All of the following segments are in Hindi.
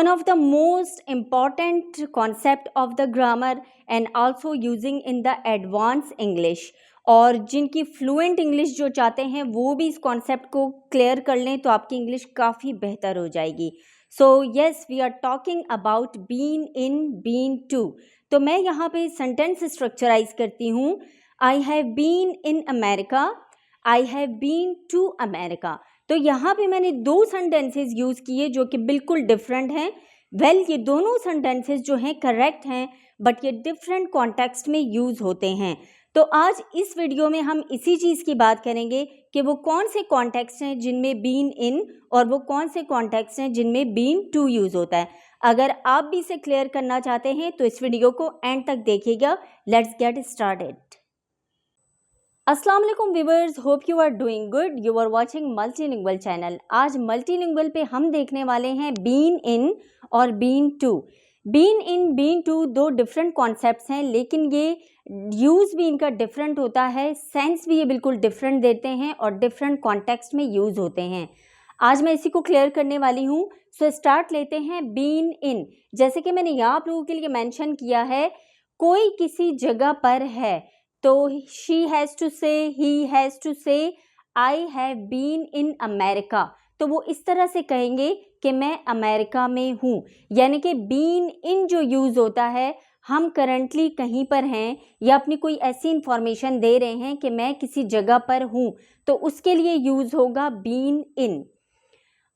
one of the most important concept of the grammar and also using in the advanced English। और जिनकी फ्लुएंट इंग्लिश जो चाहते हैं वो भी इस कॉन्सेप्ट को क्लियर कर लें तो आपकी इंग्लिश काफ़ी बेहतर हो जाएगी। So yes, we are talking about been in, been to. तो मैं यहाँ पे सेंटेंस स्ट्रक्चराइज करती हूँ। I have been in America, I have been to America. तो यहाँ पे मैंने दो सेंटेंसेस यूज़ किए जो कि बिल्कुल डिफरेंट हैं। ये दोनों सेंटेंसेस जो हैं करेक्ट हैं, बट ये डिफरेंट कॉन्टेक्स्ट में यूज़ होते हैं। तो आज इस वीडियो में हम इसी चीज़ की बात करेंगे कि वो कौन से कॉन्टेक्स्ट हैं जिनमें बीन इन और वो कौन से कॉन्टेक्स्ट हैं जिनमें बीन टू यूज़ होता है। अगर आप भी इसे क्लियर करना चाहते हैं तो इस वीडियो को एंड तक देखिएगा। Let's get started. अस्सलाम वालेकुम viewers, hope you are doing good. You are watching multilingual channel. आज मल्टीलिंगुअल पे हम देखने वाले हैं बीन इन और been to. Been in, been to दो डिफरेंट कॉन्सेप्ट्स हैं, लेकिन ये यूज़ भी इनका डिफरेंट होता है, सेंस भी ये बिल्कुल डिफरेंट देते हैं और डिफरेंट कॉन्टेक्स्ट में यूज़ होते हैं। आज मैं इसी को क्लियर करने वाली हूँ। सो स्टार्ट लेते हैं बीन इन। जैसे कि मैंने यहाँ आप लोगों के लिए मेंशन किया है, कोई किसी जगह पर है तो शी हैज़ टू से, ही has to say I have been in America. तो वो इस तरह से कहेंगे कि मैं अमेरिका में हूँ। यानी कि बीन इन जो यूज़ होता है, हम करंटली कहीं पर हैं या अपनी कोई ऐसी इंफॉर्मेशन दे रहे हैं कि मैं किसी जगह पर हूँ, तो उसके लिए यूज़ होगा बीन इन।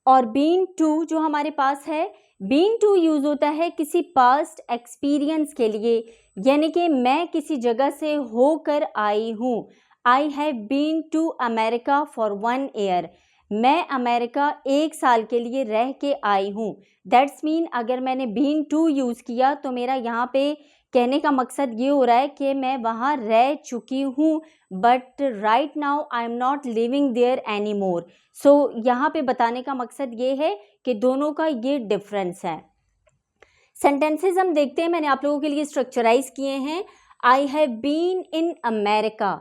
और बीन टू जो हमारे पास है, बीन टू यूज़ होता है किसी पास्ट एक्सपीरियंस के लिए। यानी कि मैं किसी जगह से होकर आई हूँ। I have been to America for 1 year. मैं अमेरिका 1 साल के लिए रह के आई हूँ। दैट्स मीन अगर मैंने बीन टू यूज़ किया तो मेरा यहाँ पे कहने का मकसद ये हो रहा है कि मैं वहाँ रह चुकी हूँ, but right now I am not living there anymore. So यहाँ पे बताने का मकसद ये है कि दोनों का ये डिफरेंस है। सेंटेंसेस हम देखते हैं, मैंने आप लोगों के लिए स्ट्रक्चराइज किए हैं। I have been in America,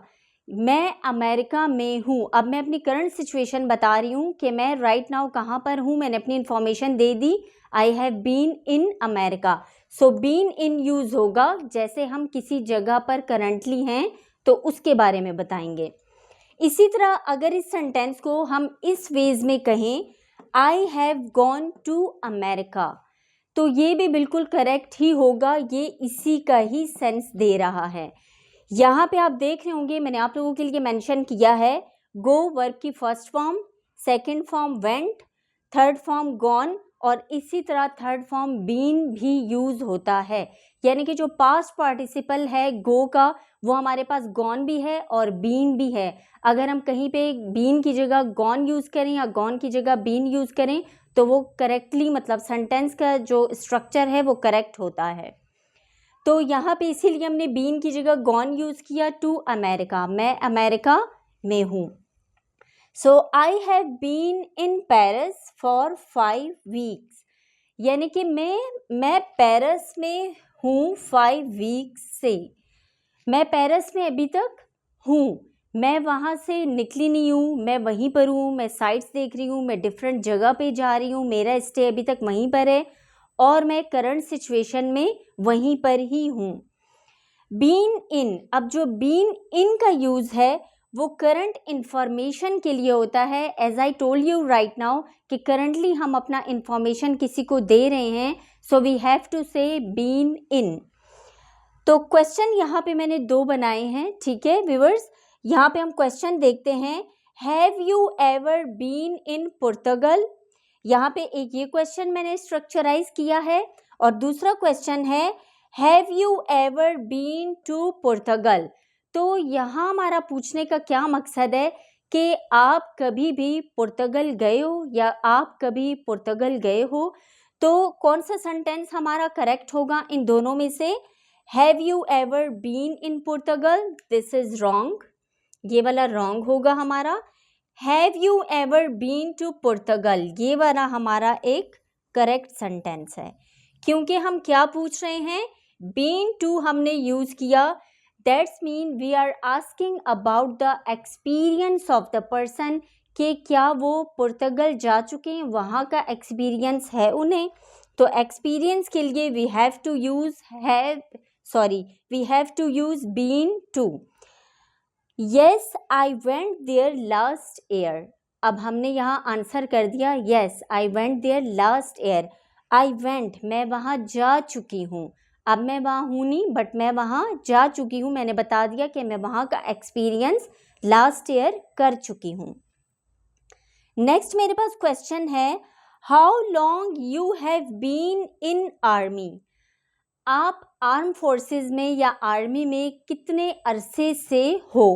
मैं अमेरिका में हूँ। अब मैं अपनी करंट सिचुएशन बता रही हूँ कि मैं राइट नाउ कहाँ पर हूँ, मैंने अपनी इन्फॉर्मेशन दे दी। I have been in America. So been in use होगा जैसे हम किसी जगह पर करंटली हैं तो उसके बारे में बताएंगे। इसी तरह अगर इस सेंटेंस को हम इस वेज में कहें, I have gone to America, तो ये भी बिल्कुल करेक्ट ही होगा। ये इसी का ही सेंस दे रहा है। यहाँ पे आप देख रहे होंगे मैंने आप लोगों के लिए मेंशन किया है, गो वर्ब की first form, second form went, third form gone और इसी तरह थर्ड फॉर्म बीन भी यूज़ होता है। यानी कि जो पास्ट पार्टिसिपल है गो का, वो हमारे पास गॉन भी है और बीन भी है। अगर हम कहीं पे बीन की जगह गॉन यूज़ करें या गॉन की जगह बीन यूज़ करें तो वो करेक्टली, मतलब सेंटेंस का जो स्ट्रक्चर है वो करेक्ट होता है। तो यहाँ पे इसीलिए हमने बीन की जगह गॉन यूज़ किया टू अमेरिका, मैं अमेरिका में हूँ। So I have been in Paris for 5 weeks. यानी कि मैं पेरिस में हूँ 5 वीक्स से। मैं पेरिस में अभी तक हूँ, मैं वहाँ से निकली नहीं हूँ, मैं वहीं पर हूँ, मैं साइट्स देख रही हूँ, मैं डिफरेंट जगह पे जा रही हूँ, मेरा स्टे अभी तक वहीं पर है और मैं करंट सिचुएशन में वहीं पर ही हूँ। बीन इन, अब जो बीन इन का यूज़ है वो करंट इंफॉर्मेशन के लिए होता है। As I told you right now कि करंटली हम अपना इंफॉर्मेशन किसी को दे रहे हैं, so we have to say been in. तो क्वेश्चन यहाँ पे मैंने 2 बनाए हैं, ठीक है व्यूअर्स। यहाँ पे हम क्वेश्चन देखते हैं, have you ever been in Portugal. यहाँ पे एक ये क्वेश्चन मैंने स्ट्रक्चराइज किया है और दूसरा क्वेश्चन है, have you ever been to Portugal. तो यहाँ हमारा पूछने का क्या मकसद है कि आप कभी भी पुर्तगाल गए हो या आप कभी पुर्तगाल गए हो। तो कौन सा सेंटेंस हमारा करेक्ट होगा इन दोनों में से? Have you ever been in Portugal, this is wrong, ये वाला रॉन्ग होगा हमारा। Have you ever been to Portugal, ये वाला हमारा एक करेक्ट सेंटेंस है। क्योंकि हम क्या पूछ रहे हैं, बीन टू हमने यूज़ किया, that's mean we are asking about the experience of the person, कि क्या वो पुर्तगाल जा चुके हैं, वहाँ का एक्सपीरियंस है उन्हें। तो एक्सपीरियंस के लिए we have to use been to. Yes I went there last year. अब हमने यहाँ आंसर कर दिया yes I went there last year. I went, मैं वहाँ जा चुकी हूँ। अब मैं वहाँ हूँ नहीं, बट मैं वहाँ जा चुकी हूँ। मैंने बता दिया कि मैं वहाँ का एक्सपीरियंस लास्ट ईयर कर चुकी हूँ। नेक्स्ट मेरे पास क्वेश्चन है, how long you have been in army. आप आर्म फोर्सेस में या आर्मी में कितने अरसे से हो।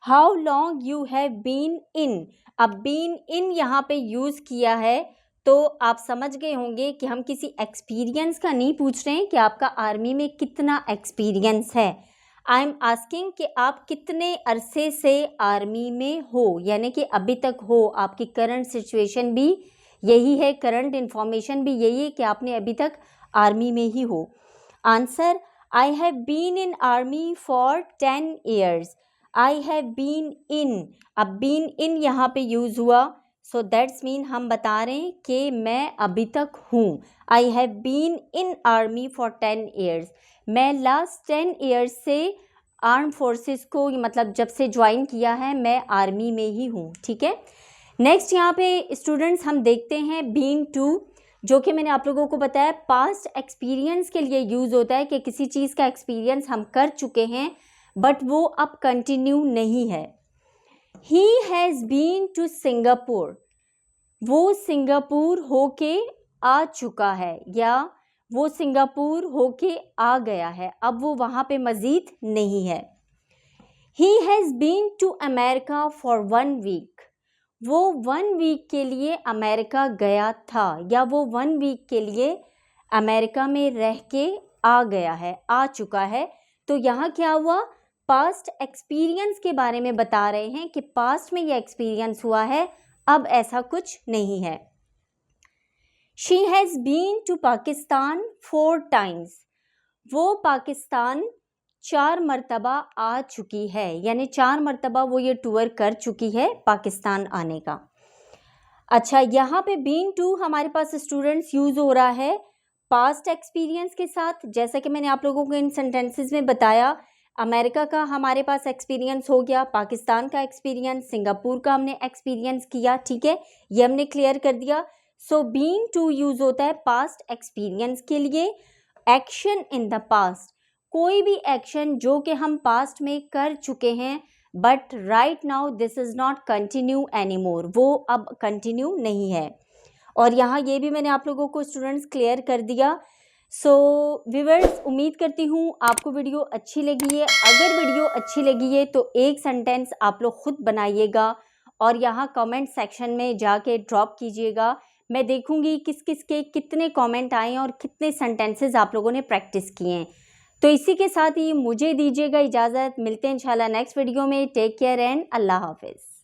How long you have been in. अब बीन इन यहाँ पे यूज़ किया है तो आप समझ गए होंगे कि हम किसी एक्सपीरियंस का नहीं पूछ रहे हैं कि आपका आर्मी में कितना एक्सपीरियंस है। आई एम आस्किंग कि आप कितने अरसे से आर्मी में हो, यानी कि अभी तक हो। आपकी करंट सिचुएशन भी यही है, करंट इन्फॉर्मेशन भी यही है कि आपने अभी तक आर्मी में ही हो। Answer, I have been in army for 10 years। I have been in, अब बीन इन यहाँ पे यूज़ हुआ, सो दैट्स मीन हम बता रहे हैं कि मैं अभी तक हूँ। I have been in army for 10 years। मैं लास्ट 10 years से आर्म फोर्सेस को, मतलब जब से ज्वाइन किया है, मैं आर्मी में ही हूँ। ठीक है। नेक्स्ट यहाँ पे स्टूडेंट्स हम देखते हैं बीन टू, जो कि मैंने आप लोगों को बताया पास्ट एक्सपीरियंस के लिए यूज़ होता है कि किसी चीज़ का एक्सपीरियंस हम कर चुके हैं बट वो अब कंटिन्यू नहीं है। He has been to Singapore. वो सिंगापुर होके आ चुका है या वो सिंगापुर होके आ गया है, अब वो वहाँ पे मज़ीद नहीं है। He has been to America for 1 week। वो 1 week के लिए अमेरिका गया था या वो 1 week के लिए अमेरिका में रह के आ गया है, आ चुका है। तो यहाँ क्या हुआ, पास्ट एक्सपीरियंस के बारे में बता रहे हैं कि पास्ट में ये एक्सपीरियंस हुआ है, अब ऐसा कुछ नहीं है। She has been to Pakistan 4 times। वो पाकिस्तान 4 मरतबा आ चुकी है, यानी 4 मरतबा वो ये टूर कर चुकी है पाकिस्तान आने का। अच्छा, यहाँ पे बीन टू हमारे पास स्टूडेंट्स यूज़ हो रहा है पास्ट एक्सपीरियंस के साथ। जैसा कि मैंने आप लोगों को इन सेंटेंसेस में बताया, अमेरिका का हमारे पास एक्सपीरियंस हो गया, पाकिस्तान का एक्सपीरियंस, सिंगापुर का हमने एक्सपीरियंस किया। ठीक है, ये हमने क्लियर कर दिया। सो बीन टू यूज़ होता है पास्ट एक्सपीरियंस के लिए। एक्शन इन द पास्ट, कोई भी एक्शन जो कि हम पास्ट में कर चुके हैं but right now this is not continue any more, वो अब कंटिन्यू नहीं है। और यहाँ ये भी मैंने आप लोगों को स्टूडेंट्स क्लियर कर दिया। सो व्यूअर्स, उम्मीद करती हूँ आपको वीडियो अच्छी लगी है। अगर वीडियो अच्छी लगी है तो एक सेंटेंस आप लोग खुद बनाइएगा और यहाँ कमेंट सेक्शन में जाके ड्रॉप कीजिएगा। मैं देखूँगी किस किस के कितने कमेंट आए और कितने सेंटेंसेस आप लोगों ने प्रैक्टिस किए हैं। तो इसी के साथ ही मुझे दीजिएगा इजाज़त। मिलते हैं इंशाल्लाह नेक्स्ट वीडियो में। टेक केयर एंड अल्लाह हाफिज़।